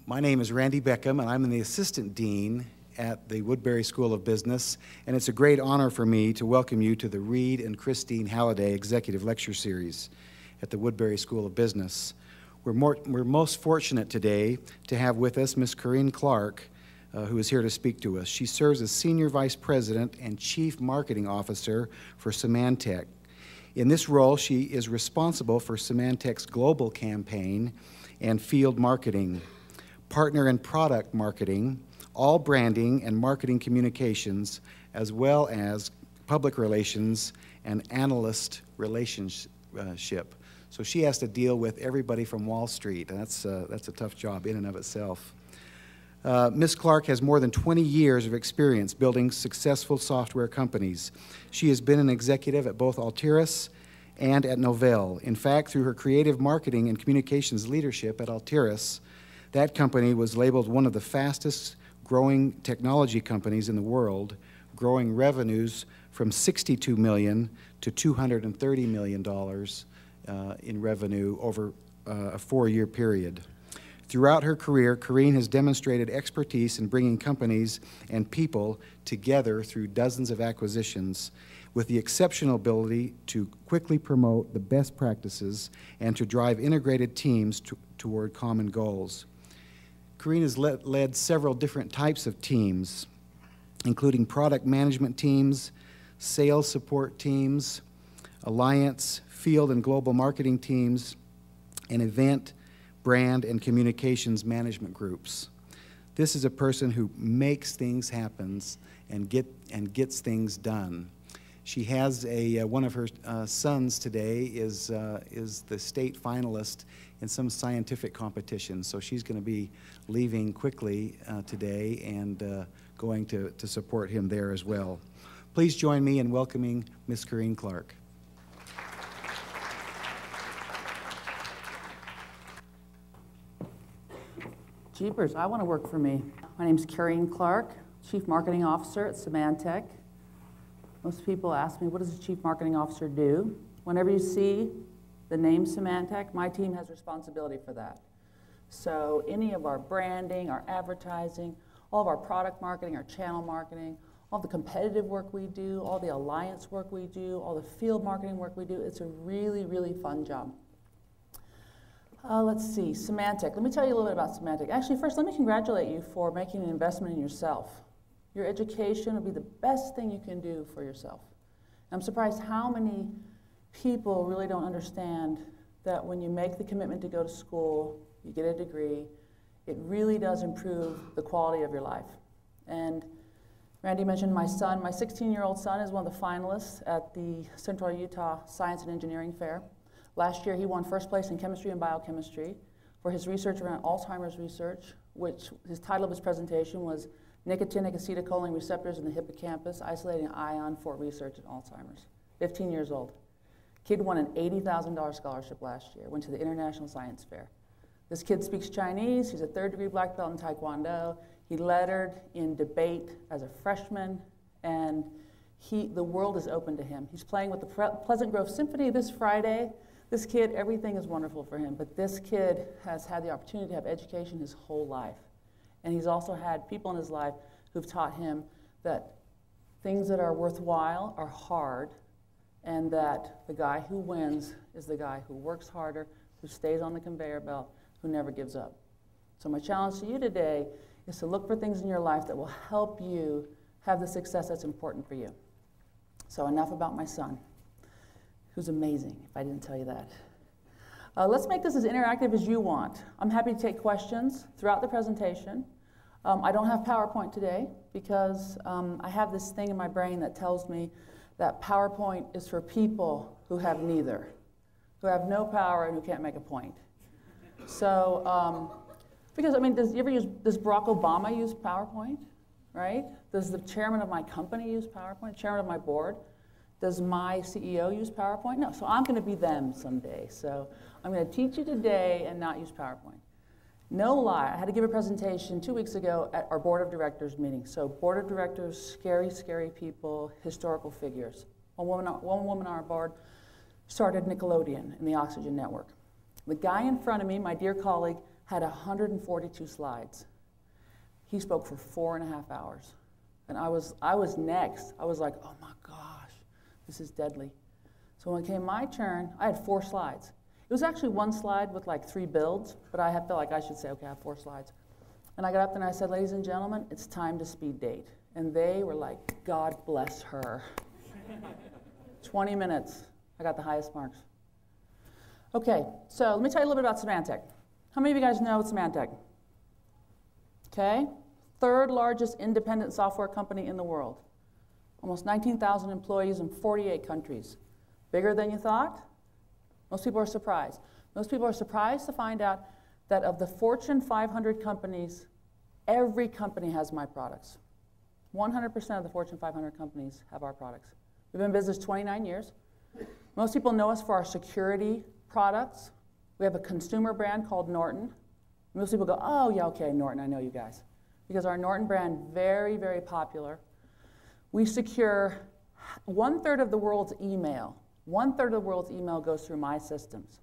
My name is Randy Beckham, and I'm the Assistant Dean at the Woodbury School of Business, and it's a great honor for me to welcome you to the Reed and Christine Halliday Executive Lecture Series at the Woodbury School of Business. We're most fortunate today to have with us Ms. Carine Clark, who is here to speak to us. She serves as Senior Vice President and Chief Marketing Officer for Symantec. In this role, she is responsible for Symantec's global campaign and field marketing, partner and product marketing, all branding and marketing communications, as well as public relations and analyst relationship. So she has to deal with everybody from Wall Street, and that's a tough job in and of itself. Ms. Clark has more than 20 years of experience building successful software companies. She has been an executive at both Altiris and at Novell. In fact, through her creative marketing and communications leadership at Altiris, that company was labeled one of the fastest growing technology companies in the world, growing revenues from $62 million to $230 million in revenue over a 4-year period. Throughout her career, Carine has demonstrated expertise in bringing companies and people together through dozens of acquisitions, with the exceptional ability to quickly promote the best practices and to drive integrated teams toward common goals. Carine has led several different types of teams, including product management teams, sales support teams, alliance, field and global marketing teams, and event, brand, and communications management groups. This is a person who makes things happen and gets things done. She has one of her sons today is the state finalist in some scientific competition, so she's going to be leaving quickly today and going to support him there as well. Please join me in welcoming Ms. Carine Clark. Jeepers, I want to work for me. My name's Carine Clark, Chief Marketing Officer at Symantec. Most people ask me, what does a Chief Marketing Officer do? Whenever you see the name Symantec, my team has responsibility for that. So any of our branding, our advertising, all of our product marketing, our channel marketing, all the competitive work we do, all the alliance work we do, all the field marketing work we do, it's a really, really fun job. Let's see, Symantec. Let me tell you a little bit about Symantec. Actually, first, let me congratulate you for making an investment in yourself. Your education will be the best thing you can do for yourself. I'm surprised how many people really don't understand that when you make the commitment to go to school, you get a degree, it really does improve the quality of your life. And Randy mentioned my son. My 16-year-old son is one of the finalists at the Central Utah Science and Engineering Fair. Last year, he won first place in chemistry and biochemistry for his research around Alzheimer's research, which his title of his presentation was Nicotinic Acetylcholine Receptors in the Hippocampus, Isolating Ion for Research in Alzheimer's. 15 years old. Kid won an $80,000 scholarship last year, went to the International Science Fair. This kid speaks Chinese, he's a 3rd-degree black belt in Taekwondo. He lettered in debate as a freshman, and the world is open to him. He's playing with the Pleasant Grove Symphony this Friday. This kid, everything is wonderful for him, but this kid has had the opportunity to have education his whole life. And he's also had people in his life who've taught him that things that are worthwhile are hard, and that the guy who wins is the guy who works harder, who stays on the conveyor belt, who never gives up. So my challenge to you today is to look for things in your life that will help you have the success that's important for you. So enough about my son, who's amazing, if I didn't tell you that. Let's make this as interactive as you want. I'm happy to take questions throughout the presentation. I don't have PowerPoint today because I have this thing in my brain that tells me that PowerPoint is for people who have neither, who have no power and who can't make a point. So, because I mean, does Barack Obama use PowerPoint, right? Does the chairman of my company use PowerPoint, chairman of my board? Does my CEO use PowerPoint? No, so I'm going to be them someday. So I'm going to teach you today and not use PowerPoint. No lie, I had to give a presentation 2 weeks ago at our board of directors meeting. So board of directors, scary, scary people, historical figures. One woman on our board started Nickelodeon in the Oxygen Network. The guy in front of me, my dear colleague, had 142 slides. He spoke for 4.5 hours. And I was next. I was like, oh my gosh, this is deadly. So when it came my turn, I had 4 slides. It was actually 1 slide with like 3 builds, but I felt like I should say, okay, I have 4 slides. And I got up there and I said, ladies and gentlemen, it's time to speed date. And they were like, God bless her. 20 minutes, I got the highest marks. Okay, so let me tell you a little bit about Symantec. How many of you guys know Symantec? Okay, 3rd largest independent software company in the world. Almost 19,000 employees in 48 countries. Bigger than you thought? Most people are surprised. Most people are surprised to find out that of the Fortune 500 companies, every company has my products. 100% of the Fortune 500 companies have our products. We've been in business 29 years. Most people know us for our security products. We have a consumer brand called Norton. Most people go, oh, yeah, okay, Norton, I know you guys. Because our Norton brand, very, very popular. We secure 1/3 of the world's email. 1/3 of the world's email goes through my systems.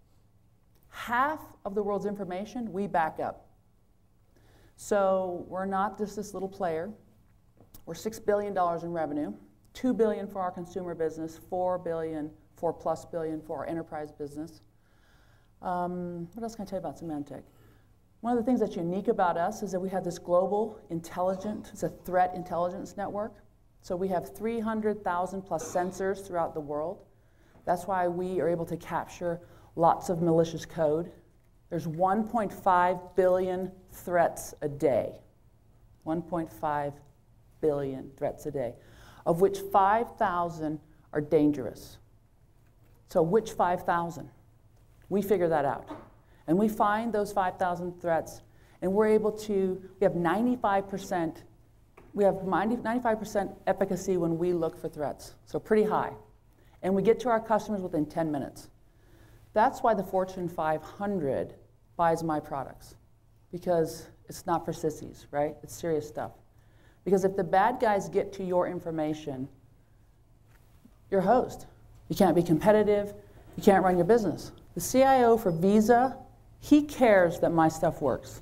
Half of the world's information, we back up. So we're not just this little player. We're $6 billion in revenue, $2 billion for our consumer business, $4+ billion for our enterprise business. What else can I tell you about Symantec? One of the things that's unique about us is that we have this global it's a threat intelligence network. So we have 300,000 plus sensors throughout the world. That's why we are able to capture lots of malicious code. There's 1.5 billion threats a day. 1.5 billion threats a day, of which 5,000 are dangerous. So which 5,000? We figure that out. And we find those 5,000 threats, and we have 95% efficacy when we look for threats, so pretty high. And we get to our customers within 10 minutes. That's why the Fortune 500 buys my products, because it's not for sissies, right? It's serious stuff. Because if the bad guys get to your information, you're hosed. You can't be competitive. You can't run your business. The CIO for Visa, he cares that my stuff works.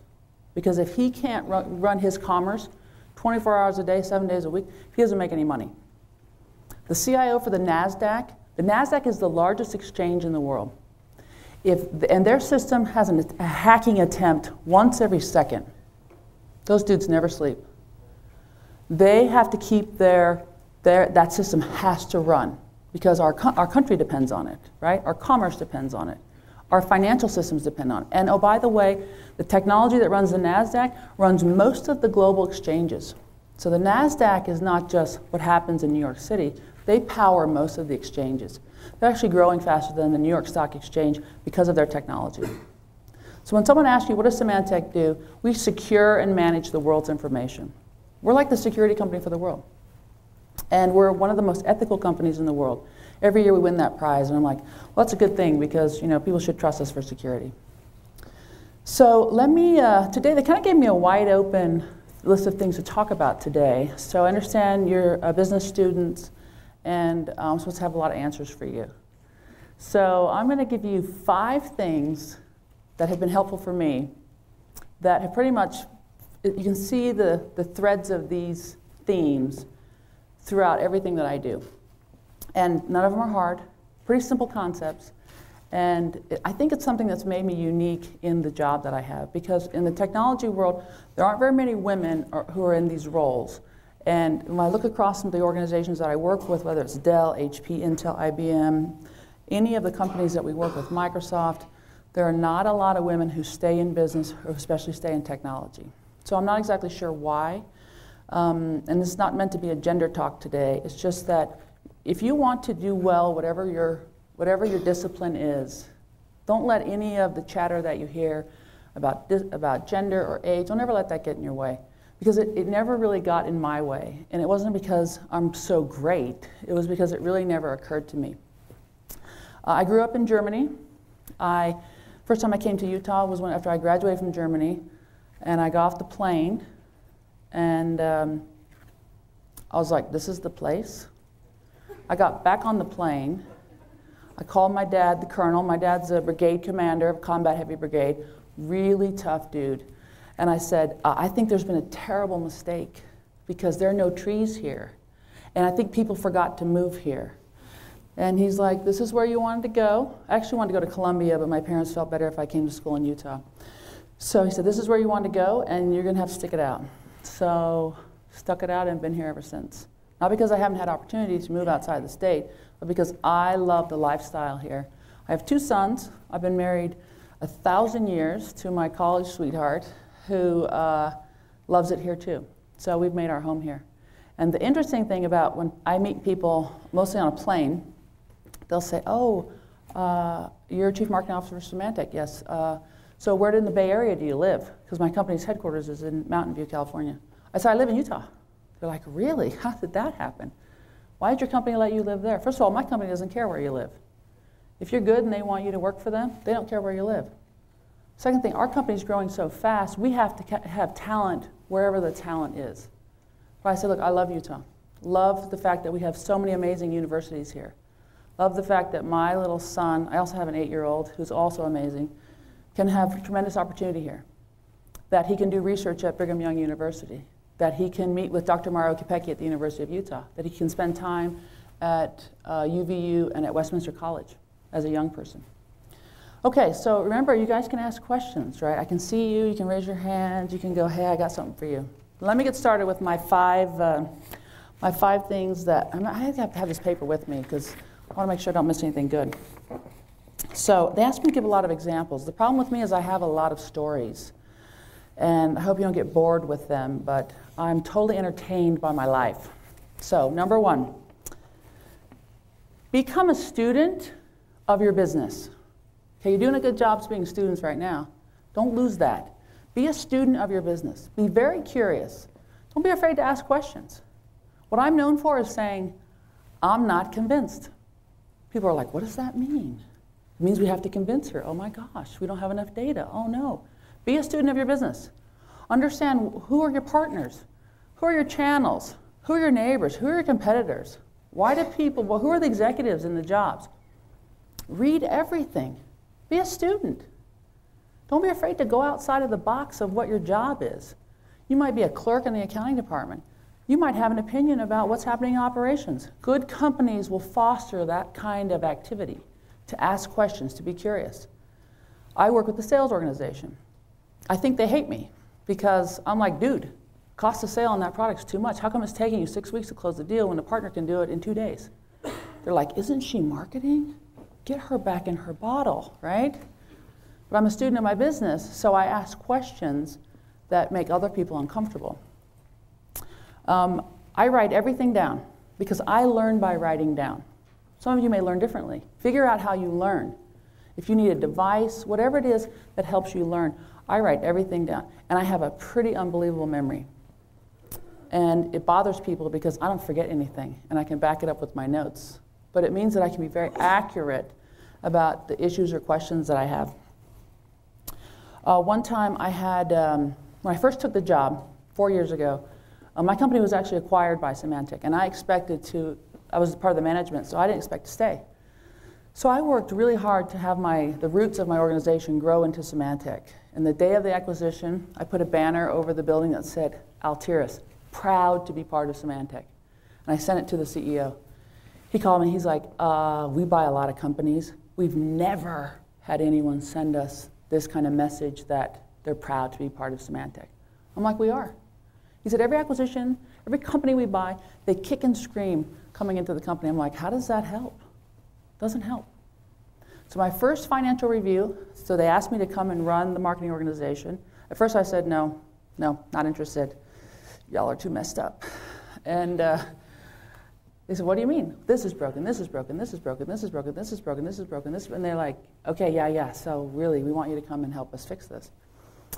Because if he can't run his commerce 24 hours a day, 7 days a week, he doesn't make any money. The CIO for the NASDAQ is the largest exchange in the world. And their system has a hacking attempt once every second. Those dudes never sleep. They have to keep that system has to run because our country depends on it, right? Our commerce depends on it. Our financial systems depend on it. And oh, by the way, the technology that runs the NASDAQ runs most of the global exchanges. So the NASDAQ is not just what happens in New York City. They power most of the exchanges. They're actually growing faster than the New York Stock Exchange because of their technology. So when someone asks you, what does Symantec do? We secure and manage the world's information. We're like the security company for the world. And we're one of the most ethical companies in the world. Every year we win that prize, and I'm like, well, that's a good thing because people should trust us for security. So let me, today they kind of gave me a wide open list of things to talk about today. So I understand you're a business student, and I'm supposed to have a lot of answers for you. So I'm going to give you 5 things that have been helpful for me that have pretty much, you can see the threads of these themes throughout everything that I do. And none of them are hard, pretty simple concepts. And I think it's something that's made me unique in the job that I have, because in the technology world, there aren't very many women who are in these roles. And when I look across some of the organizations that I work with, whether it's Dell, HP, Intel, IBM, any of the companies that we work with, Microsoft, there are not a lot of women who stay in business, or especially stay in technology. So I'm not exactly sure why. And it's not meant to be a gender talk today. It's just that if you want to do well, whatever your discipline is, don't let any of the chatter that you hear about gender or age, don't ever let that get in your way. Because it never really got in my way. And it wasn't because I'm so great. It was because it really never occurred to me. I grew up in Germany. First time I came to Utah was after I graduated from Germany. And I got off the plane. And I was like, this is the place. I got back on the plane. I called my dad, the colonel. My dad's a brigade commander of Combat Heavy Brigade. really tough dude. And I said, I think there's been a terrible mistake because there are no trees here. And I think people forgot to move here. And he's like, this is where you wanted to go. I actually wanted to go to Columbia, but my parents felt better if I came to school in Utah. So he said, this is where you wanted to go, and you're going to have to stick it out. So stuck it out and been here ever since. Not because I haven't had opportunity to move outside the state, but because I love the lifestyle here. I have 2 sons. I've been married 1,000 years to my college sweetheart who loves it here too. So we've made our home here. And the interesting thing about when I meet people, mostly on a plane, they'll say, oh, you're Chief Marketing Officer for Symantec. Yes. So where in the Bay Area do you live? Because my company's headquarters is in Mountain View, California. I said, I live in Utah. They're like, really? How did that happen? Why did your company let you live there? First of all, my company doesn't care where you live. If you're good and they want you to work for them, they don't care where you live. Second thing, our company's growing so fast, we have to have talent wherever the talent is. But I said, look, I love Utah. Love the fact that we have so many amazing universities here. Love the fact that my little son, I also have an 8-year-old who's also amazing, can have tremendous opportunity here. That he can do research at Brigham Young University. That he can meet with Dr. Mario Capecchi at the University of Utah. That he can spend time at UVU and at Westminster College as a young person. Okay, so remember, you guys can ask questions, right? I can see you, you can raise your hand, you can go, hey, I got something for you. Let me get started with my five things that, I have to have this paper with me because I want to make sure I don't miss anything good. So they asked me to give a lot of examples. The problem with me is I have a lot of stories. And I hope you don't get bored with them, but I'm totally entertained by my life. So, number 1, become a student of your business. Okay, you're doing a good job being students right now. Don't lose that. Be a student of your business. Be very curious. Don't be afraid to ask questions. What I'm known for is saying, I'm not convinced. People are like, what does that mean? It means we have to convince her. Oh my gosh, we don't have enough data. Oh no. Be a student of your business. Understand who are your partners, who are your channels, who are your neighbors, who are your competitors, why do people, well, who are the executives in the jobs? Read everything. Be a student. Don't be afraid to go outside of the box of what your job is. You might be a clerk in the accounting department. You might have an opinion about what's happening in operations. Good companies will foster that kind of activity, to ask questions, to be curious. I work with the sales organization. I think they hate me because I'm like, dude, cost of sale on that product's too much. How come it's taking you 6 weeks to close the deal when the partner can do it in 2 days? They're like, isn't she marketing? Get her back in her bottle, right? But I'm a student of my business, so I ask questions that make other people uncomfortable. I write everything down because I learn by writing down. Some of you may learn differently. Figure out how you learn. If you need a device, whatever it is that helps you learn, I write everything down. And I have a pretty unbelievable memory. And it bothers people because I don't forget anything, and I can back it up with my notes. But it means that I can be very accurate about the issues or questions that I have. One time I had, when I first took the job 4 years ago, my company was actually acquired by Symantec, and I was part of the management, so I didn't expect to stay. So I worked really hard to have the roots of my organization grow into Symantec. And the day of the acquisition, I put a banner over the building that said, Altiris, proud to be part of Symantec. And I sent it to the CEO. He called me, he's like, we buy a lot of companies. We've never had anyone send us this kind of message that they're proud to be part of Symantec. I'm like, we are. He said, every acquisition, every company we buy, they kick and scream coming into the company. I'm like, how does that help? Doesn't help. So my first financial review, so they asked me to come and run the marketing organization. At first I said, no, not interested. Y'all are too messed up. And they said, what do you mean? This is broken, this is broken, this is broken, this is broken, this is broken, this is broken, this, and they're like, okay, yeah, so really, we want you to come and help us fix this.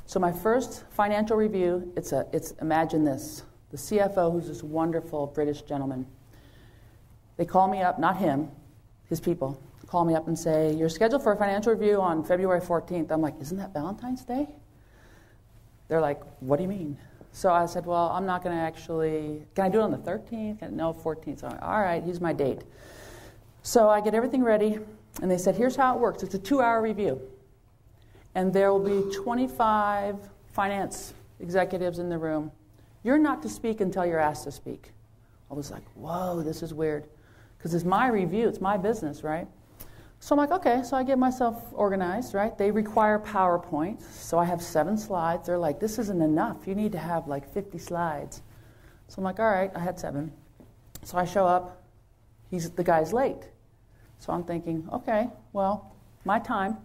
So my first financial review, it's imagine this, the CFO, who's this wonderful British gentleman. They call me up, not him, his people, call me up and say, you're scheduled for a financial review on February 14th. I'm like, isn't that Valentine's Day? They're like, what do you mean? So I said, well, I'm not going to actually, can I do it on the 13th? No, 14th. So I'm like, all right, here's my date. So I get everything ready, and they said, here's how it works. It's a 2-hour review. and there will be 25 finance executives in the room. You're not to speak until you're asked to speak. I was like, whoa, this is weird. Because it's my review, it's my business, right? So I'm like, okay, so I get myself organized, right? They require PowerPoint, so I have 7 slides. They're like, this isn't enough. You need to have like 50 slides. So I'm like, all right, I had 7. So I show up, the guy's late. So I'm thinking, okay, well, my time.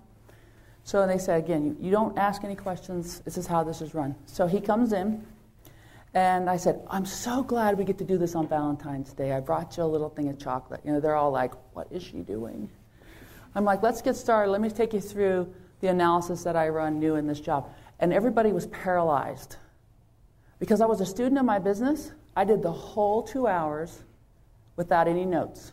So they said, again, you don't ask any questions. This is how this is run. So he comes in, and I said, I'm so glad we get to do this on Valentine's Day. I brought you a little thing of chocolate. You know, they're all like, what is she doing? I'm like, let's get started. Let me take you through the analysis that I run new in this job. And everybody was paralyzed. Because I was a student of my business, I did the whole 2 hours without any notes.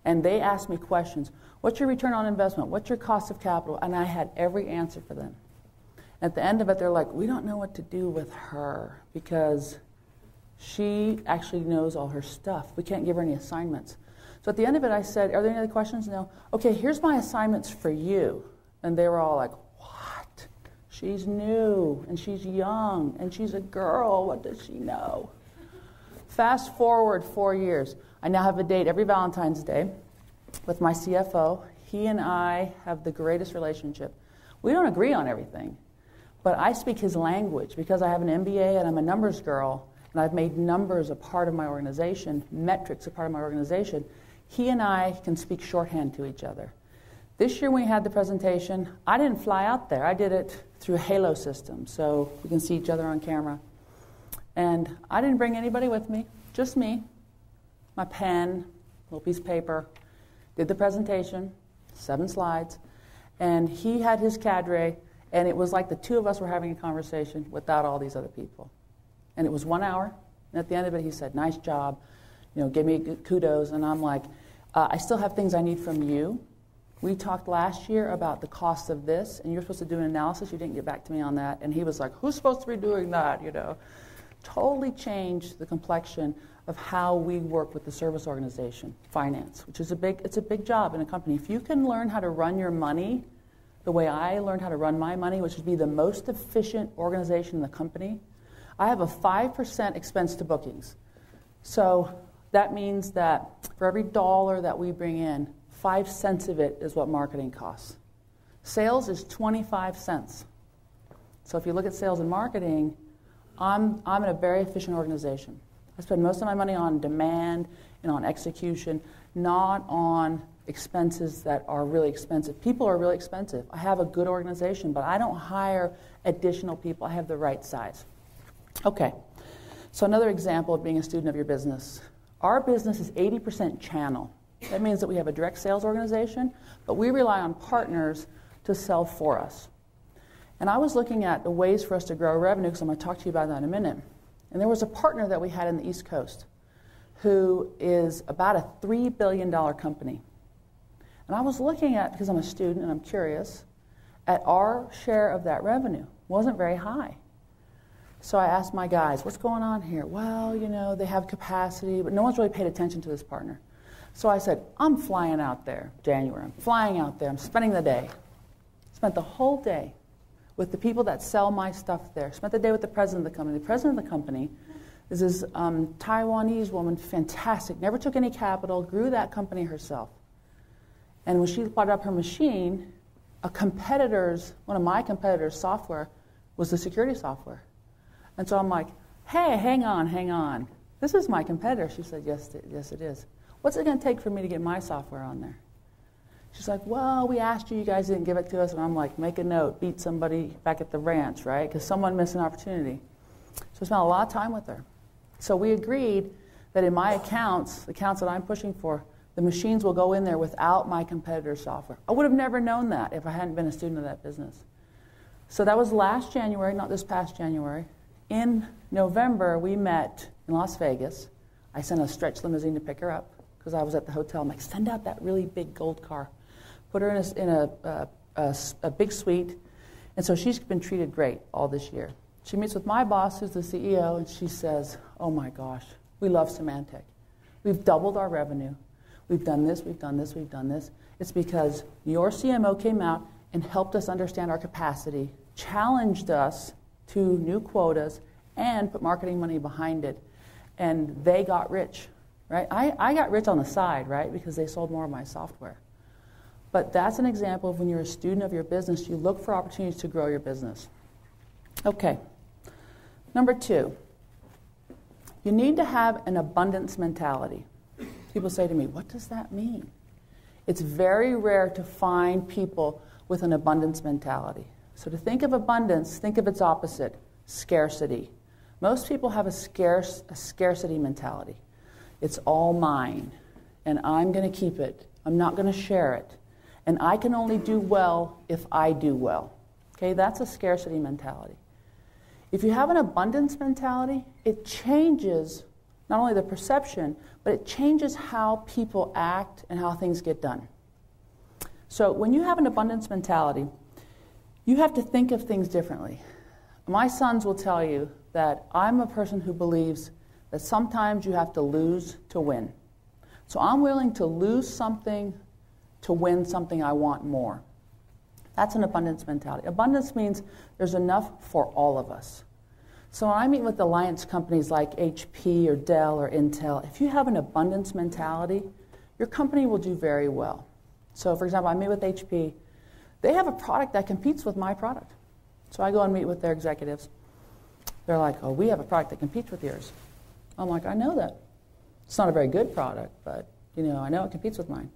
And they asked me questions. What's your return on investment? What's your cost of capital? And I had every answer for them. At the end of it, they're like, we don't know what to do with her because she actually knows all her stuff. We can't give her any assignments. So at the end of it, I said, are there any other questions? No. Okay, here's my assignments for you. And they were all like, what? She's new, and she's young, and she's a girl. What does she know? Fast forward 4 years. I now have a date every Valentine's Day with my CFO. He and I have the greatest relationship. We don't agree on everything, but I speak his language because I have an MBA and I'm a numbers girl, and I've made numbers a part of my organization, metrics a part of my organization. He and I can speak shorthand to each other. This year when we had the presentation, I didn't fly out there. I did it through a Halo system, so we can see each other on camera. And I didn't bring anybody with me, just me, my pen, a little piece of paper, did the presentation, 7 slides, and he had his cadre, and it was like the 2 of us were having a conversation without all these other people. And it was 1 hour, and at the end of it he said, nice job, you know, give me kudos, and I'm like, I still have things I need from you. We talked last year about the cost of this, and you're supposed to do an analysis. You didn't get back to me on that. And he was like, who's supposed to be doing that, you know? Totally changed the complexion of how we work with the service organization, finance, which is it's a big job in a company. If you can learn how to run your money the way I learned how to run my money, which would be the most efficient organization in the company, I have a 5% expense to bookings. So that means that for every dollar that we bring in, 5 cents of it is what marketing costs. Sales is 25 cents. So if you look at sales and marketing, I'm in a very efficient organization. I spend most of my money on demand and on execution, not on expenses that are really expensive. People are really expensive. I have a good organization, but I don't hire additional people. I have the right size. Okay, so another example of being a student of your business. Our business is 80% channel. That means that we have a direct sales organization, but we rely on partners to sell for us. And I was looking at the ways for us to grow revenue, because I'm going to talk to you about that in a minute. And there was a partner that we had in the East Coast who is about a $3 billion company. And I was looking at, because I'm a student and I'm curious, at our share of that revenue. Wasn't very high. So I asked my guys, what's going on here? Well, you know, they have capacity, but no one's really paid attention to this partner. So I said, I'm flying out there, January. I'm flying out there. I'm spending the day. Spent the whole day with the people that sell my stuff there. Spent the day with the president of the company. The president of the company is this Taiwanese woman, fantastic, never took any capital, grew that company herself. And when she brought up her machine, one of my competitors' software was the security software. And so I'm like, hey, hang on. This is my competitor. She said, yes, it is. What's it going to take for me to get my software on there? She's like, well, we asked you guys didn't give it to us. And I'm like, make a note, beat somebody back at the ranch, right? Because someone missed an opportunity. So I spent a lot of time with her. So we agreed that in my accounts, the accounts that I'm pushing for, the machines will go in there without my competitor's software. I would have never known that if I hadn't been a student of that business. So that was last January, not this past January. In November, we met in Las Vegas. I sent a stretch limousine to pick her up because I was at the hotel. I'm like, send out that really big gold car. Put her in a big suite. And so she's been treated great all this year. She meets with my boss, who's the CEO, and she says, oh my gosh, we love Symantec. We've doubled our revenue. We've done this, we've done this, we've done this. It's because your CMO came out and helped us understand our capacity, challenged us to new quotas, and put marketing money behind it. And they got rich, right? I got rich on the side, right, because they sold more of my software. But that's an example of when you're a student of your business, you look for opportunities to grow your business. Okay. Number 2, you need to have an abundance mentality. People say to me, what does that mean? It's very rare to find people with an abundance mentality. So to think of abundance, think of its opposite, scarcity. Most people have a scarcity mentality. It's all mine, and I'm going to keep it. I'm not going to share it. And I can only do well if I do well. Okay, that's a scarcity mentality. If you have an abundance mentality, it changes not only the perception, but it changes how people act and how things get done. So when you have an abundance mentality, you have to think of things differently. My sons will tell you that I'm a person who believes that sometimes you have to lose to win. So I'm willing to lose something to win something I want more. That's an abundance mentality. Abundance means there's enough for all of us. So when I meet with alliance companies like HP or Dell or Intel, if you have an abundance mentality, your company will do very well. So for example, I meet with HP. They have a product that competes with my product. So I go and meet with their executives. They're like, oh, we have a product that competes with yours. I'm like, I know that. It's not a very good product, but I know it competes with mine.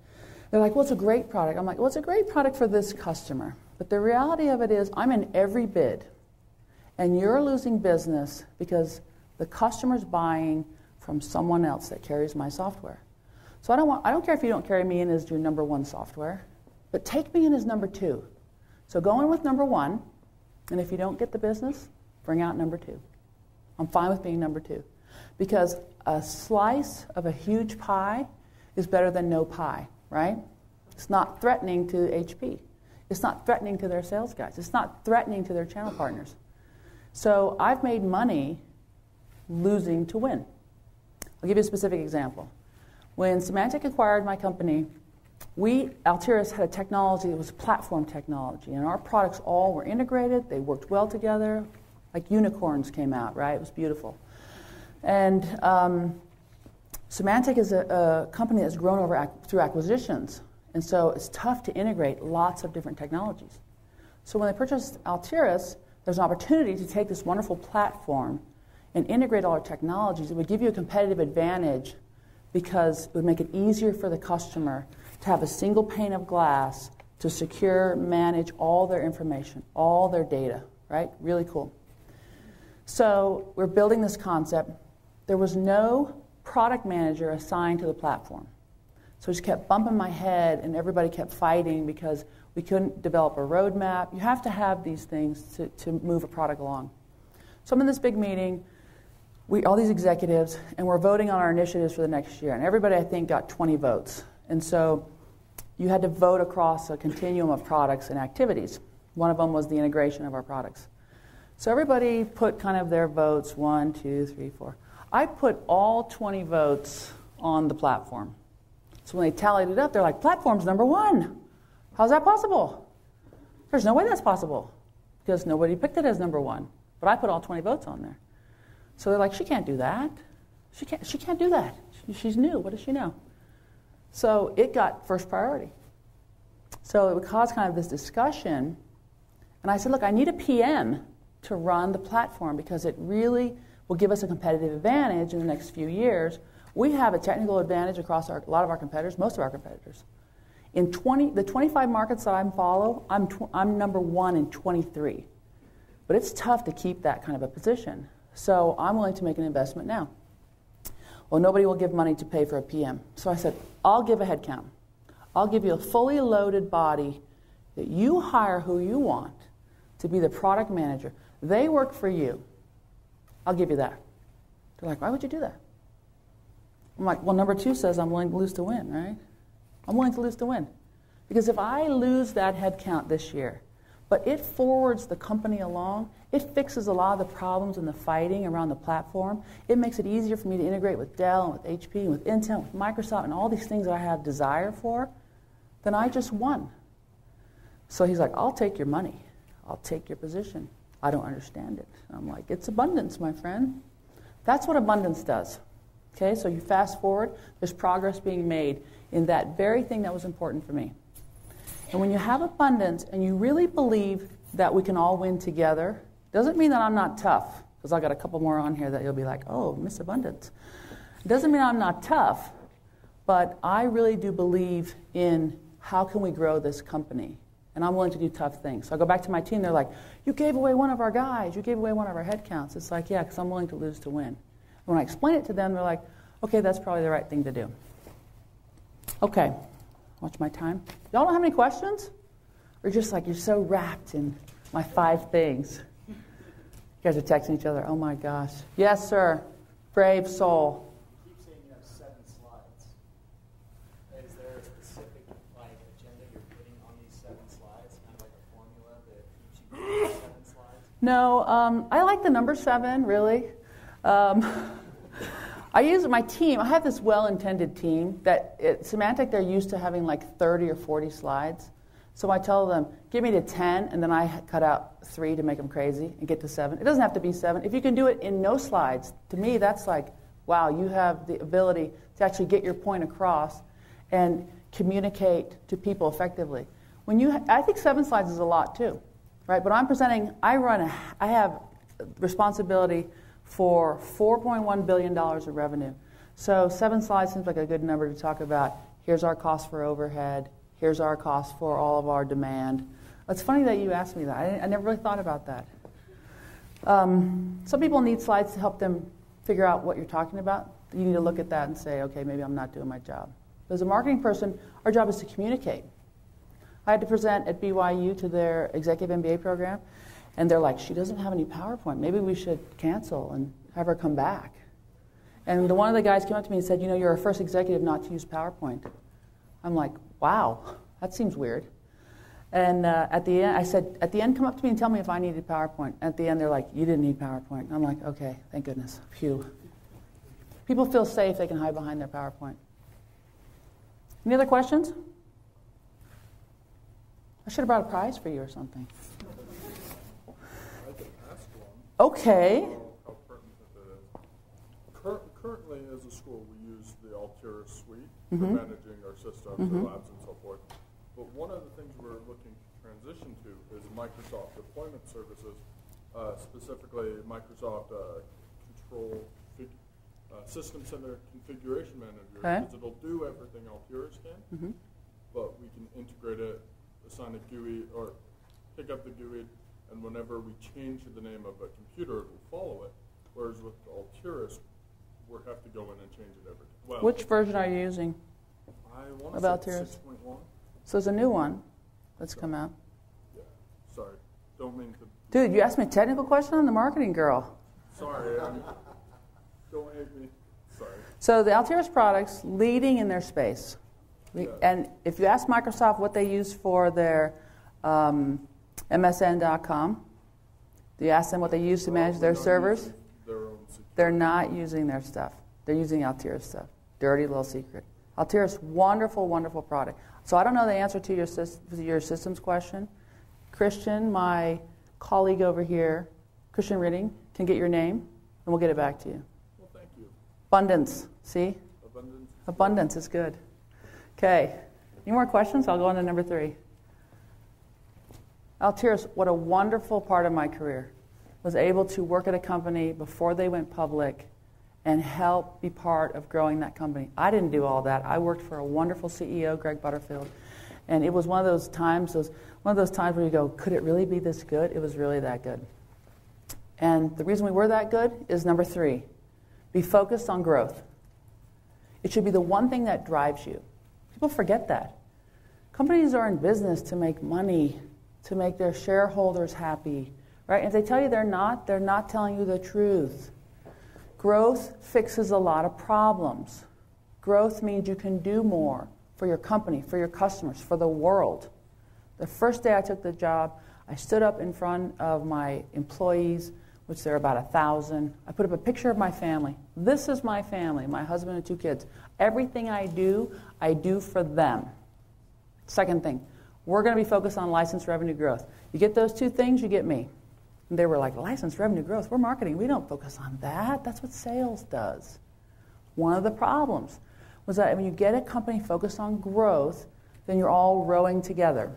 They're like, well, it's a great product. I'm like, well, it's a great product for this customer. But the reality of it is I'm in every bid. And you're losing business because the customer's buying from someone else that carries my software. So I don't care if you don't carry me in as your number 1 software, but take me in as number 2. So go in with number 1, and if you don't get the business, bring out number 2. I'm fine with being number 2. Because a slice of a huge pie is better than no pie, right? It's not threatening to HP. It's not threatening to their sales guys. It's not threatening to their channel partners. So I've made money losing to win. I'll give you a specific example. When Symantec acquired my company, Altiris had a technology that was platform technology, and our products all were integrated. They worked well together, like unicorns came out, right? It was beautiful. And Symantec is a company that's grown through acquisitions, and so it's tough to integrate lots of different technologies. So when they purchased Altiris, there's an opportunity to take this wonderful platform and integrate all our technologies. It would give you a competitive advantage because it would make it easier for the customer to have a single pane of glass to secure, manage all their information, all their data, right? Really cool. So we're building this concept. There was no product manager assigned to the platform. So I just kept bumping my head, and everybody kept fighting because we couldn't develop a roadmap. You have to have these things to move a product along. So I'm in this big meeting, all these executives, and we're voting on our initiatives for the next year. And everybody, I think, got 20 votes. And so you had to vote across a continuum of products and activities. One of them was the integration of our products. So everybody put kind of their votes, 1, 2, 3, 4. I put all 20 votes on the platform. So when they tallied it up, they're like, platform's number 1. How's that possible? There's no way that's possible because nobody picked it as number 1. But I put all 20 votes on there. So they're like, she can't do that. She can't do that. She's new. What does she know? So it got first priority. So it would cause kind of this discussion. And I said, look, I need a PM to run the platform because it really will give us a competitive advantage in the next few years. We have a technical advantage across a lot of our competitors, most of our competitors. In the 25 markets that I follow, I'm number 1 in 23. But it's tough to keep that kind of a position. So I'm willing to make an investment now. Well, nobody will give money to pay for a PM. So I said, I'll give a head count. I'll give you a fully loaded body that you hire who you want to be the product manager. They work for you. I'll give you that. They're like, why would you do that? I'm like, well, number 2 says I'm willing to lose to win, right? I'm willing to lose to win. Because if I lose that head count this year, but it forwards the company along, it fixes a lot of the problems and the fighting around the platform, it makes it easier for me to integrate with Dell, and with HP, and with Intel, with Microsoft, and all these things that I have desire for, then I just won. So he's like, I'll take your money. I'll take your position. I don't understand it. I'm like, it's abundance, my friend. That's what abundance does. Okay, so you fast forward, there's progress being made in that very thing that was important for me. And when you have abundance and you really believe that we can all win together, doesn't mean that I'm not tough, because I got a couple more on here that you'll be like, oh, Miss Abundance. It doesn't mean I'm not tough, but I really do believe in how can we grow this company. And I'm willing to do tough things. So I go back to my team, they're like, you gave away one of our guys, you gave away one of our headcounts. It's like, yeah, because I'm willing to lose to win. And when I explain it to them, they're like, okay, that's probably the right thing to do. Okay, watch my time. Y'all don't have any questions? Or just like, you're so wrapped in my 5 things. You guys are texting each other, oh my gosh. Yes, sir, brave soul. You keep saying you have 7 slides. Is there a specific agenda you're putting on these 7 slides? Kind of like a formula that keeps you going 7 slides? No, I like the number 7, really. I use my team. I have this well-intended team that at Symantec they're used to having like 30 or 40 slides. So I tell them, give me to 10, and then I cut out 3 to make them crazy and get to 7. It doesn't have to be 7. If you can do it in no slides, to me that's like, wow, you have the ability to actually get your point across and communicate to people effectively. I think 7 slides is a lot too, right? But I'm presenting, I have responsibility for $4.1 billion of revenue. So 7 slides seems like a good number to talk about. Here's our cost for overhead. Here's our cost for all of our demand. It's funny that you asked me that. I never really thought about that. Some people need slides to help them figure out what you're talking about. You need to look at that and say, okay, maybe I'm not doing my job. As a marketing person, our job is to communicate. I had to present at BYU to their executive MBA program, and they're like, she doesn't have any PowerPoint. Maybe we should cancel and have her come back. And one of the guys came up to me and said, you know, you're our first executive not to use PowerPoint. I'm like, wow, that seems weird. And at the end, I said, at the end, come up to me and tell me if I needed PowerPoint. At the end, they're like, you didn't need PowerPoint. And I'm like, okay, thank goodness. Phew. People feel safe, they can hide behind their PowerPoint. Any other questions? I should have brought a prize for you or something. I can ask one. Okay. How pertinent it is. Currently, as a school, we use the Altera suite for managing our systems, our labs, and so forth. But one of the things we're looking to transition to is Microsoft deployment services, specifically Microsoft Control System Center Configuration Manager, because it'll do everything Altera's can, but we can integrate it, assign a GUI, or pick up the GUI, and whenever we change the name of a computer, it will follow it. Whereas with Alteris, we have to go in and change it every time. Well, Which version are you using? I want of to say Alteris? 6.1. So it's a new one that's come out. Yeah, sorry. Don't mean to. Dude, you asked me a technical question on the marketing girl. Sorry, don't hate me. Sorry. So the Alteris products leading in their space. Yeah. And if you ask Microsoft what they use for their MSN.com, do you ask them what they use to manage their servers? Their own security. They're not using their stuff. They're using Alteris stuff. Dirty little secret. Alteris, wonderful, wonderful product. So I don't know the answer to your systems question. Christian, my colleague over here, Christian Ritting, can get your name, and we'll get it back to you. Well, thank you. Abundance, see? Abundance. Abundance is good. Okay. Any more questions? I'll go on to number 3. Alteris, what a wonderful part of my career. Was able to work at a company before they went public and help be part of growing that company. I didn't do all that. I worked for a wonderful CEO, Greg Butterfield, and it was one of those times where you go, could it really be this good? It was really that good. And the reason we were that good is number 3, be focused on growth. It should be the one thing that drives you. People forget that. Companies are in business to make money, to make their shareholders happy, right? And if they tell you they're not telling you the truth. Growth fixes a lot of problems. Growth means you can do more for your company, for your customers, for the world. The first day I took the job, I stood up in front of my employees, which there are about 1,000. I put up a picture of my family. This is my family, my husband and 2 kids. Everything I do for them. Second thing, We're going to be focused on license revenue growth. You get those two things, you get me. And they were like, license revenue growth, we're marketing. We don't focus on that. That's what sales does. One of the problems was that when you get a company focused on growth, then you're all rowing together.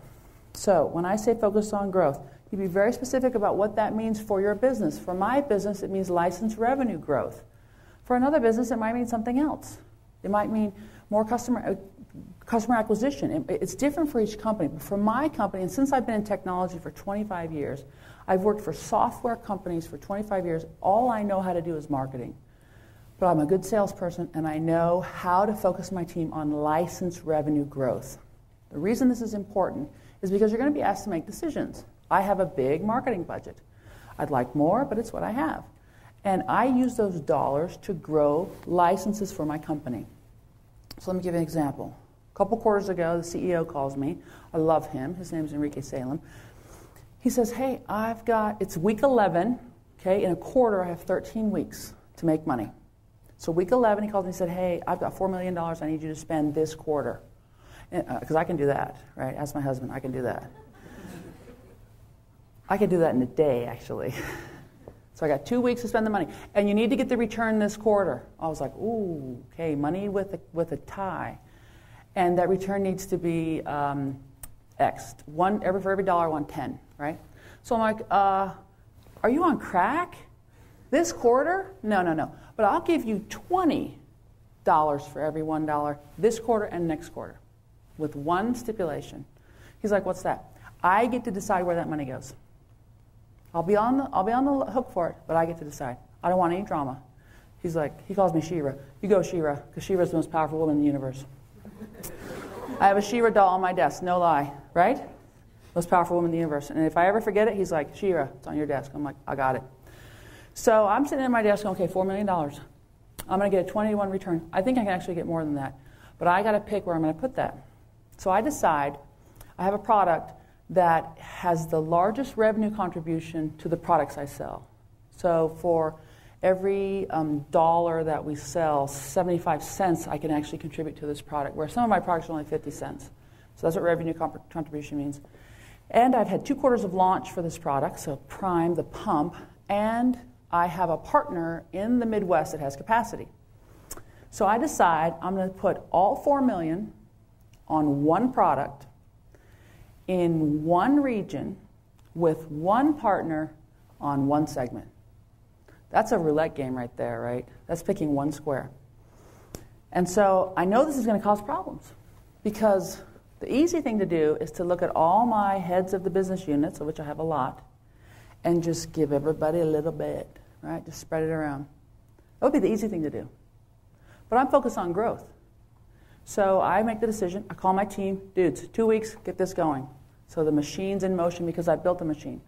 So when I say focus on growth, you be very specific about what that means for your business. For my business, it means license revenue growth. For another business, it might mean something else. It might mean more customer acquisition. It's different for each company. But for my company, and since I've been in technology for 25 years, I've worked for software companies for 25 years. All I know how to do is marketing. But I'm a good salesperson, and I know how to focus my team on license revenue growth. The reason this is important is because you're going to be asked to make decisions. I have a big marketing budget. I'd like more, but it's what I have. And I use those dollars to grow licenses for my company. So let me give you an example. A couple quarters ago, the CEO calls me. I love him. His name is Enrique Salem. He says, hey, it's week 11, okay? In a quarter, I have 13 weeks to make money. So week 11, he called me and said, hey, I've got $4 million I need you to spend this quarter. Because I can do that, right? Ask my husband, I can do that. I could do that in a day, actually. So I got 2 weeks to spend the money. And you need to get the return this quarter. I was like, ooh, okay, money with a tie. And that return needs to be X. For every dollar, 110, right? So I'm like, are you on crack? This quarter? No. But I'll give you $20 for every $1 this quarter and next quarter, with one stipulation. He's like, what's that? I get to decide where that money goes. I'll be on the hook for it, but I get to decide. I don't want any drama. He's like, he calls me Shira. You go, Shira, because Shira's the most powerful woman in the universe. I have a Shira doll on my desk, no lie, right? Most powerful woman in the universe. And if I ever forget it, he's like, Shira, it's on your desk. I'm like, I got it. So I'm sitting at my desk going, okay, $4 million. I'm going to get a 21 return. I think I can actually get more than that. But I got to pick where I'm going to put that. So I decide I have a product that has the largest revenue contribution to the products I sell. So for every dollar that we sell, 75 cents I can actually contribute to this product, where some of my products are only 50 cents. So that's what revenue contribution means. And I've had 2 quarters of launch for this product, so Prime, the pump, and I have a partner in the Midwest that has capacity. So I decide I'm going to put all $4 million on one product in one region with one partner on one segment. That's a roulette game right there, right? That's picking one square. And so I know this is going to cause problems because the easy thing to do is to look at all my heads of the business units, of which I have a lot, and just give everybody a little bit, right? Just spread it around. That would be the easy thing to do. But I'm focused on growth. So I make the decision. I call my team, dudes, 2 weeks, get this going. So the machine's in motion because I built the machine.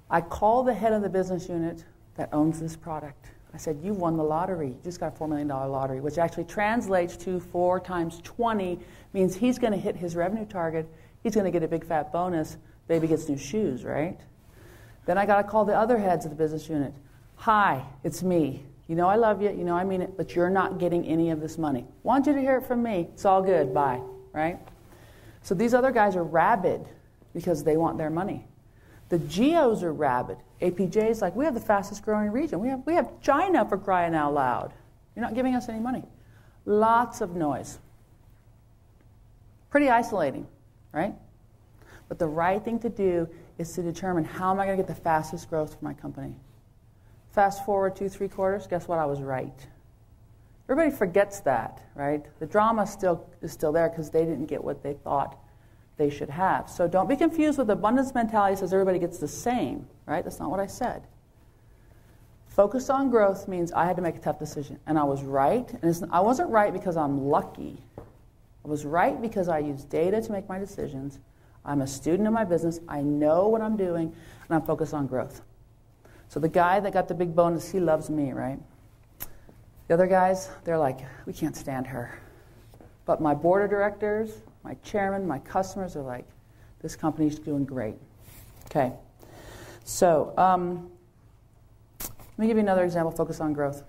I call the head of the business unit that owns this product. I said, you won the lottery. You just got a $4 million lottery, which actually translates to 4 times 20, means he's going to hit his revenue target. He's going to get a big fat bonus. Baby gets new shoes, right? Then I got to call the other heads of the business unit. Hi, it's me. You know I love you. You know I mean it, but you're not getting any of this money. Want you to hear it from me. It's all good. Bye, right? So these other guys are rabid because they want their money. The geos are rabid. APJ is like, we have the fastest growing region. We have China, for crying out loud. You're not giving us any money. Lots of noise. Pretty isolating, right? But the right thing to do is to determine how am I going to get the fastest growth for my company. Fast forward 2-3 quarters, guess what? I was right. Everybody forgets that, right? The drama is still there because they didn't get what they thought they should have. So don't be confused with abundance mentality that says everybody gets the same, right? That's not what I said. Focus on growth means I had to make a tough decision. And I was right. And I wasn't right because I'm lucky. I was right because I use data to make my decisions. I'm a student of my business. I know what I'm doing, and I'm focused on growth. So the guy that got the big bonus, he loves me, right? The other guys, they're like, we can't stand her. But my board of directors, my chairman, my customers are like, this company's doing great. Okay. So let me give you another example, focus on growth.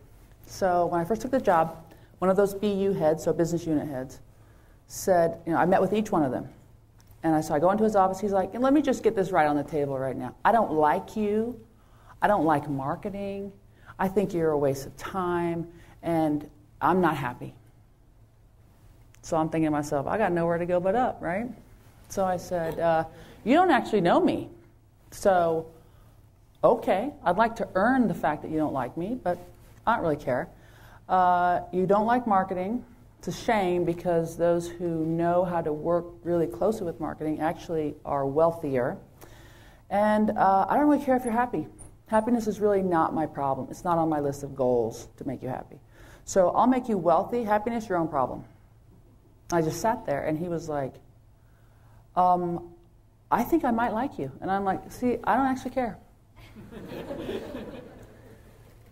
So when I first took the job, one of those BU heads, so business unit heads, said, I met with each one of them. And so I go into his office. He's like, and let me just get this right on the table right now. I don't like you. I don't like marketing. I think you're a waste of time. And I'm not happy. So I'm thinking to myself, I got nowhere to go but up, right? So I said, you don't actually know me. So, okay, I'd like to earn the fact that you don't like me, but I don't really care. You don't like marketing. It's a shame because those who know how to work really closely with marketing actually are wealthier. And I don't really care if you're happy. Happiness is really not my problem. It's not on my list of goals to make you happy. So I'll make you wealthy. Happiness, your own problem. I just sat there, and he was like, I think I might like you. And I'm like, see, I don't actually care.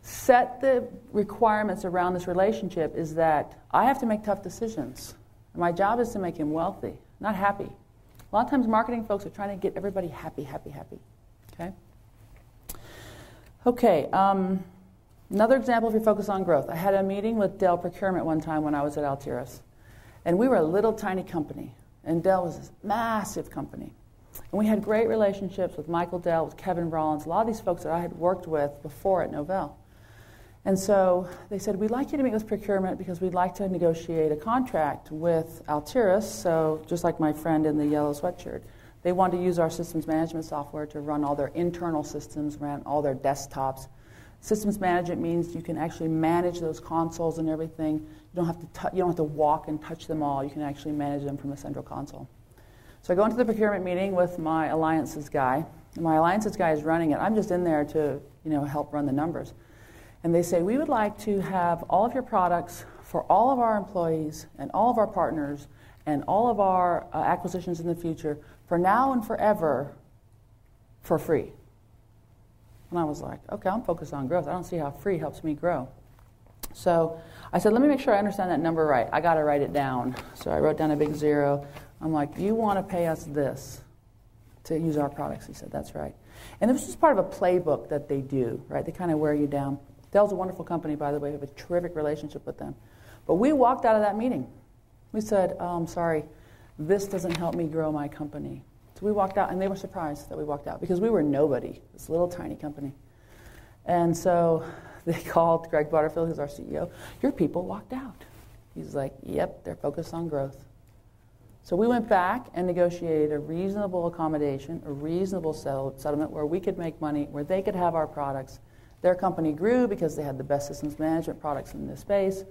Set the requirements around this relationship is that I have to make tough decisions. My job is to make him wealthy, not happy. A lot of times marketing folks are trying to get everybody happy, happy, happy. Okay? Okay, another example if you focus on growth. I had a meeting with Dell Procurement one time when I was at Altiris. And we were a little tiny company. And Dell was this massive company. And we had great relationships with Michael Dell, with Kevin Rollins, a lot of these folks that I had worked with before at Novell. And so they said, we'd like you to meet with procurement because we'd like to negotiate a contract with Altiris. So just like my friend in the yellow sweatshirt, they wanted to use our systems management software to run all their internal systems, run all their desktops. Systems management means you can actually manage those consoles and everything. You don't have to walk and touch them all. You can actually manage them from a central console. So I go into the procurement meeting with my alliances guy. And my alliances guy is running it. I'm just in there to help run the numbers. And they say, we would like to have all of your products for all of our employees and all of our partners and all of our acquisitions in the future for now and forever for free. And I was like, okay, I'm focused on growth. I don't see how free helps me grow. So I said, let me make sure I understand that number right. I got to write it down. So I wrote down a big zero. I'm like, you want to pay us this to use our products? He said, that's right. And it was just part of a playbook that they do, right? They kind of wear you down. Dell's a wonderful company, by the way. We have a terrific relationship with them. But we walked out of that meeting. We said, I'm sorry, this doesn't help me grow my company. So we walked out, and they were surprised that we walked out because we were nobody, this little tiny company. And so they called Greg Butterfield, who's our CEO. Your people walked out. He's like, yep, they're focused on growth. So we went back and negotiated a reasonable accommodation, a reasonable settlement where we could make money, where they could have our products. Their company grew because they had the best systems management products in this space.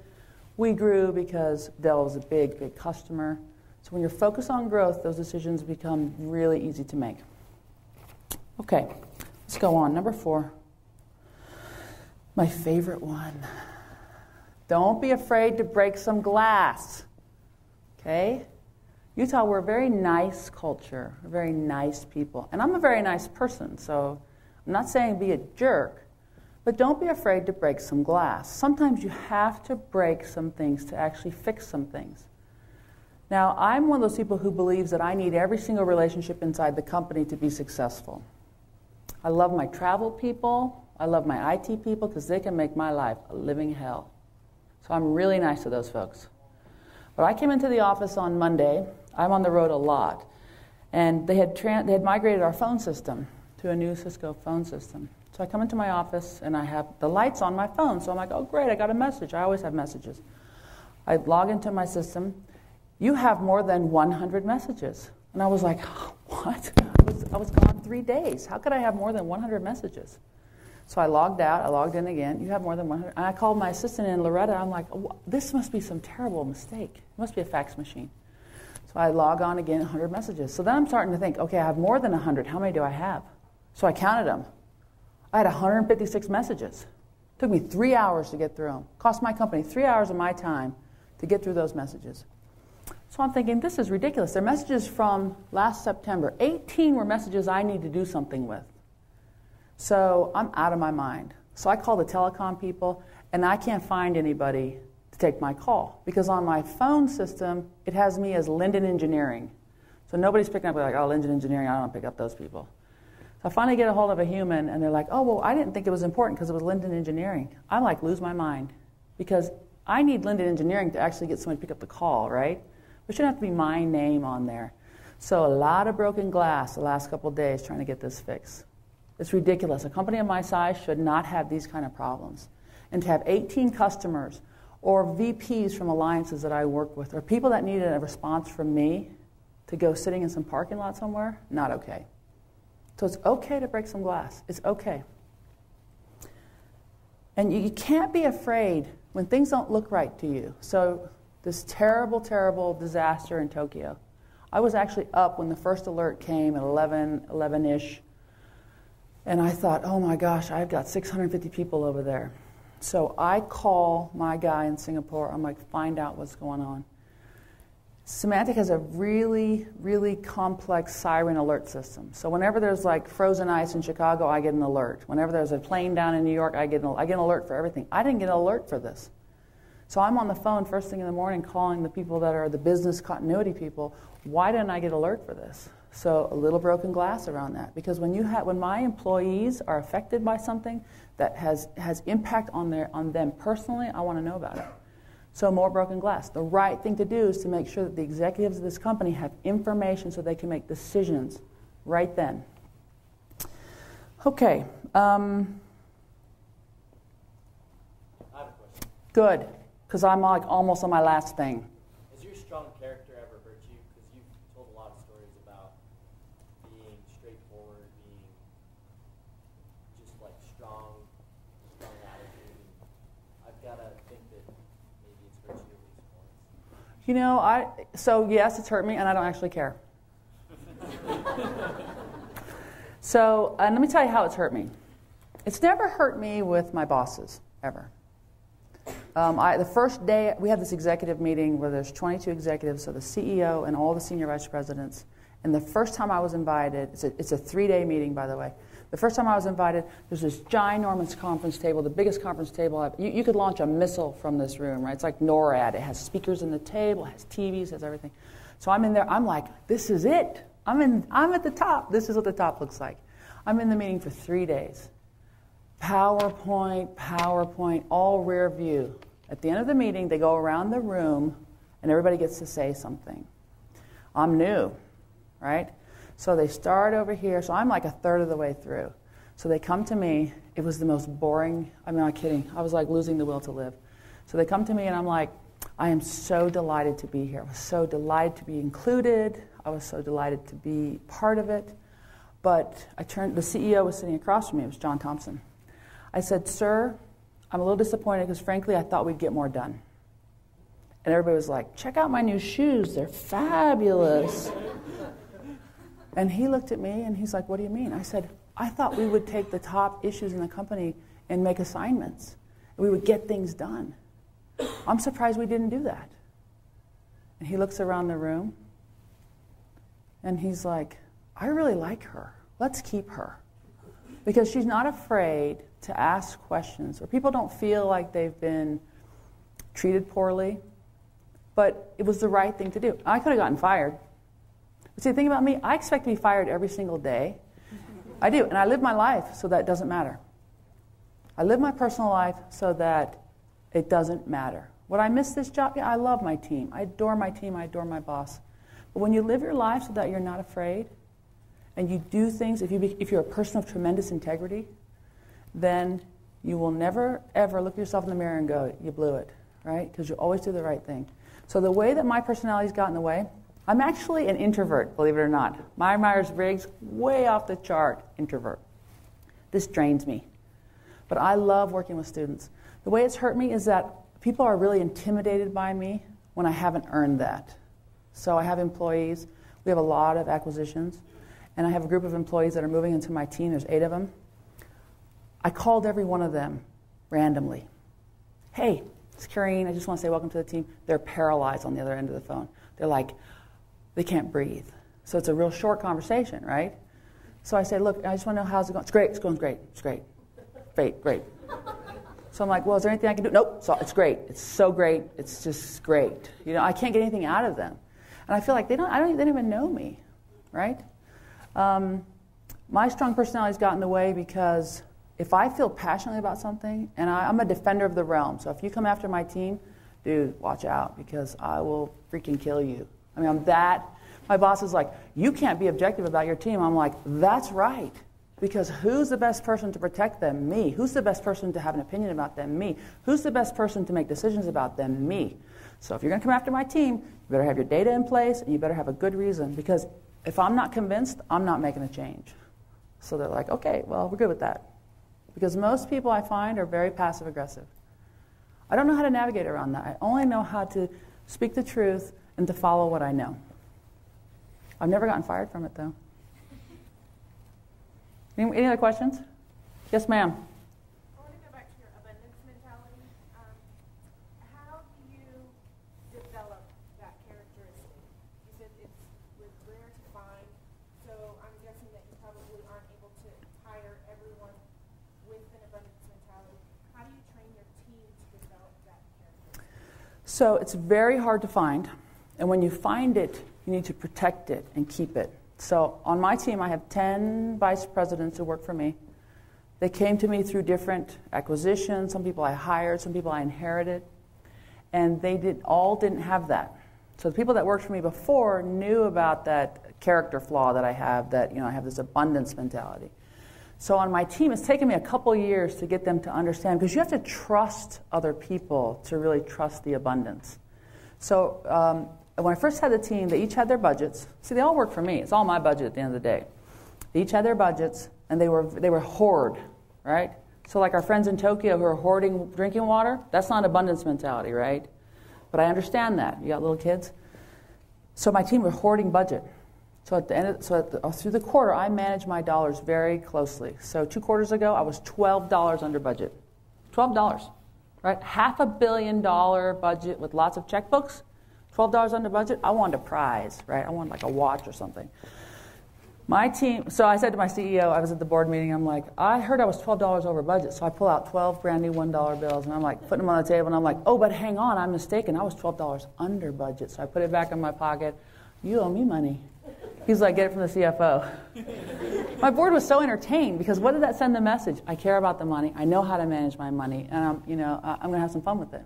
We grew because Dell was a big, big customer. So when you're focused on growth, those decisions become really easy to make. Okay, let's go on. Number 4. My favorite one. Don't be afraid to break some glass. Okay? Utah, we're a very nice culture. We're very nice people. And I'm a very nice person, so I'm not saying be a jerk. But don't be afraid to break some glass. Sometimes you have to break some things to actually fix some things. Now, I'm one of those people who believes that I need every single relationship inside the company to be successful. I love my travel people. I love my IT people because they can make my life a living hell. So I'm really nice to those folks. But I came into the office on Monday. I'm on the road a lot. And they had migrated our phone system to a new Cisco phone system. So I come into my office, and I have the lights on my phone. So I'm like, oh, great, I got a message. I always have messages. I log into my system. You have more than 100 messages. And I was like, what? I was gone 3 days. How could I have more than 100 messages? So I logged out. I logged in again. You have more than 100. And I called my assistant in Loretta. I'm like, oh, this must be some terrible mistake. It must be a fax machine. So I log on again, 100 messages. So then I'm starting to think, okay, I have more than 100. How many do I have? So I counted them. I had 156 messages. It took me 3 hours to get through them. Cost my company 3 hours of my time to get through those messages. So I'm thinking, this is ridiculous. They're messages from last September. 18 were messages I need to do something with. So I'm out of my mind. So I call the telecom people, and I can't find anybody to take my call. Because on my phone system, it has me as Linden Engineering. So nobody's picking up, like, oh, Linden Engineering, I don't want to pick up those people. So I finally get a hold of a human, and they're like, oh, well, I didn't think it was important because it was Linden Engineering. I like lose my mind because I need Linden Engineering to actually get somebody to pick up the call, right? It shouldn't have to be my name on there. So a lot of broken glass the last couple of days trying to get this fixed. It's ridiculous. A company of my size should not have these kind of problems. And to have 18 customers or VPs from alliances that I work with, or people that needed a response from me to go sitting in some parking lot somewhere, not okay. So it's okay to break some glass. It's okay. And you can't be afraid when things don't look right to you. So this terrible, terrible disaster in Tokyo. I was actually up when the first alert came at 11-ish. And I thought, oh my gosh, I've got 650 people over there. So I call my guy in Singapore. I'm like, find out what's going on. Symantec has a really, really complex siren alert system. So whenever there's like frozen ice in Chicago, I get an alert. Whenever there's a plane down in New York, I get an alert for everything. I didn't get an alert for this. So I'm on the phone first thing in the morning calling the people that are the business continuity people. Why didn't I get an alert for this? So a little broken glass around that. Because when my employees are affected by something that has impact on them personally, I want to know about it. So more broken glass. The right thing to do is to make sure that the executives of this company have information so they can make decisions right then. Okay. I have a question. Good, because I'm like almost on my last thing. Has your strong character ever hurt you? Because you've told a lot of stories about being straightforward, being just like strong attitude. I've got to think that maybe it's hurt you at least once. You know, so yes, it's hurt me, and I don't actually care. So let me tell you how it's hurt me. It's never hurt me with my bosses, ever. The first day, we had this executive meeting where there's 22 executives, so the CEO and all the senior vice presidents. And the first time I was invited, it's a 3-day meeting, by the way. The first time I was invited, there's this ginormous conference table, the biggest conference table. You could launch a missile from this room, right? It's like NORAD. It has speakers in the table, it has TVs, it has everything. So I'm in there. I'm like, this is it. I'm at the top. This is what the top looks like. I'm in the meeting for 3 days. PowerPoint, all rear view. At the end of the meeting, they go around the room, and everybody gets to say something. I'm new, right? So they start over here. So I'm like a third of the way through. So they come to me. It was the most boring. I'm not kidding. I was like losing the will to live. So they come to me, and I'm like, I am so delighted to be here. I was so delighted to be included. I was so delighted to be part of it. But the CEO was sitting across from me. It was John Thompson. I said, sir, I'm a little disappointed because, frankly, I thought we'd get more done. And everybody was like, check out my new shoes. They're fabulous. And he looked at me, and he's like, what do you mean? I said, I thought we would take the top issues in the company and make assignments. And we would get things done. I'm surprised we didn't do that. And he looks around the room, and he's like, I really like her. Let's keep her. Because she's not afraid to ask questions, or people don't feel like they've been treated poorly, but it was the right thing to do. I could have gotten fired. But see, the thing about me, I expect to be fired every single day. I do, and I live my life so that it doesn't matter. I live my personal life so that it doesn't matter. Would I miss this job? Yeah, I love my team. I adore my team. I adore my boss. But when you live your life so that you're not afraid, and you do things, if you're a person of tremendous integrity, then you will never, ever look yourself in the mirror and go, you blew it, right? Because you always do the right thing. So the way that my personality's got in the way, I'm actually an introvert, believe it or not. Myers-Briggs, way off the chart introvert. This drains me. But I love working with students. The way it's hurt me is that people are really intimidated by me when I haven't earned that. So I have employees. We have a lot of acquisitions. And I have a group of employees that are moving into my team. There's 8 of them. I called every one of them randomly. Hey, it's Carine. I just want to say welcome to the team. They're paralyzed on the other end of the phone. They're like, they can't breathe. So it's a real short conversation, right? So I say, look, I just want to know how's it going. It's great. It's going great. It's great. Great. So I'm like, well, is there anything I can do? Nope. So it's great. It's so great. It's just great. You know, I can't get anything out of them. And I feel like they don't even know me, right? My strong personality's got in the way because if I feel passionately about something, and I'm a defender of the realm, so if you come after my team, dude, watch out because I will freaking kill you. I mean, My boss is like, you can't be objective about your team. I'm like, that's right. Because who's the best person to protect them? Me. Who's the best person to have an opinion about them? Me. Who's the best person to make decisions about them? Me. So if you're going to come after my team, you better have your data in place, and you better have a good reason. Because if I'm not convinced, I'm not making a change. So they're like, okay, well, we're good with that. Because most people I find are very passive-aggressive. I don't know how to navigate around that. I only know how to speak the truth and to follow what I know. I've never gotten fired from it, though. Any other questions? Yes, ma'am. I want to go back to your abundance mentality. How do you develop that characteristic? You said it's rare to find, so I'm guessing that you probably aren't able to hire everyone with an abundance mentality. How do you train your team to develop that characteristic? So it's very hard to find, and when you find it, you need to protect it and keep it. So on my team, I have 10 vice presidents who work for me. They came to me through different acquisitions. Some people I hired, some people I inherited, and they all didn't have that. So the people that worked for me before knew about that character flaw that I have, that I have this abundance mentality. So on my team, it's taken me a couple years to get them to understand, because you have to trust other people to really trust the abundance. So when I first had the team, they each had their budgets. See, they all work for me. It's all my budget at the end of the day. They each had their budgets, and they were hoard, right? So like our friends in Tokyo who are hoarding drinking water, that's not abundance mentality, right? But I understand that. You got little kids. So my team were hoarding budget. So at the end, through the quarter, I manage my dollars very closely. So 2 quarters ago, I was $12 under budget. $12, right? $500 million budget with lots of checkbooks. $12 under budget, I wanted a prize, right? I wanted like a watch or something. My team, so I said to my CEO, I was at the board meeting, I'm like, I heard I was $12 over budget, so I pull out 12 brand new $1 bills, and I'm like putting them on the table, and I'm like, oh, but hang on, I'm mistaken, I was $12 under budget, so I put it back in my pocket. You owe me money. He's like, get it from the CFO. My board was so entertained, because what did that send the message? I care about the money, I know how to manage my money, and I'm going to have some fun with it.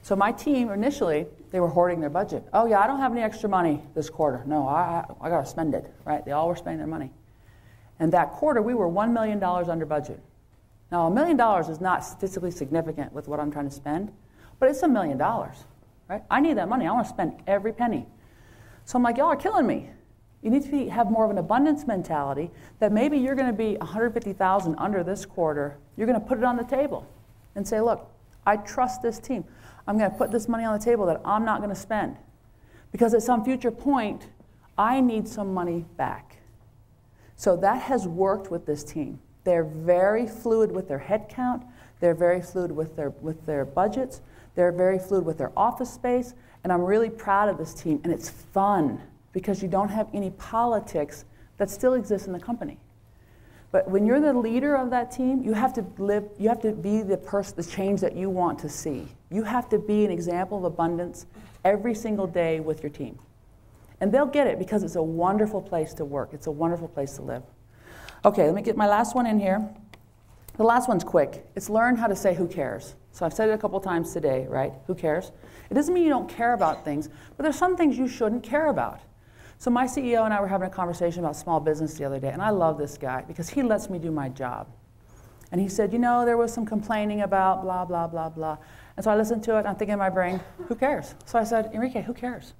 So my team, initially, they were hoarding their budget. Oh, yeah, I don't have any extra money this quarter. No, I got to spend it, right? They all were spending their money. And that quarter, we were $1 million under budget. Now, $1 million is not statistically significant with what I'm trying to spend, but it's $1 million, right? I need that money. I want to spend every penny. So I'm like, y'all are killing me. You need to have more of an abundance mentality that maybe you're going to be $150,000 under this quarter. You're going to put it on the table and say, look, I trust this team. I'm going to put this money on the table that I'm not going to spend. Because at some future point, I need some money back. So that has worked with this team. They're very fluid with their head count. They're very fluid with their budgets. They're very fluid with their office space. And I'm really proud of this team. And it's fun because you don't have any politics that still exists in the company. But when you're the leader of that team, you have to be the change that you want to see. You have to be an example of abundance every single day with your team. And they'll get it because it's a wonderful place to work. It's a wonderful place to live. Okay, let me get my last one in here. The last one's quick. It's learn how to say who cares. So I've said it a couple times today, right? Who cares? It doesn't mean you don't care about things, but there's some things you shouldn't care about. So my CEO and I were having a conversation about small business the other day, and I love this guy because he lets me do my job. And he said, there was some complaining about blah, blah, blah, blah. And so I listened to it, and I'm thinking in my brain, who cares? So I said, Enrique, who cares?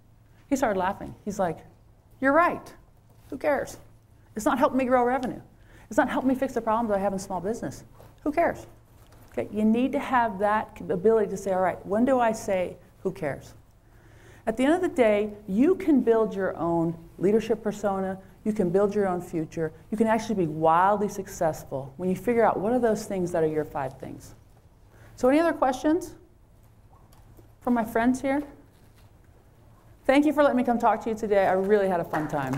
He started laughing. He's like, you're right. Who cares? It's not helping me grow revenue. It's not helping me fix the problems I have in small business. Who cares? Okay, you need to have that ability to say, all right, when do I say who cares? At the end of the day, you can build your own leadership persona. You can build your own future. You can actually be wildly successful when you figure out what are those things that are your 5 things. So any other questions from my friends here? Thank you for letting me come talk to you today. I really had a fun time.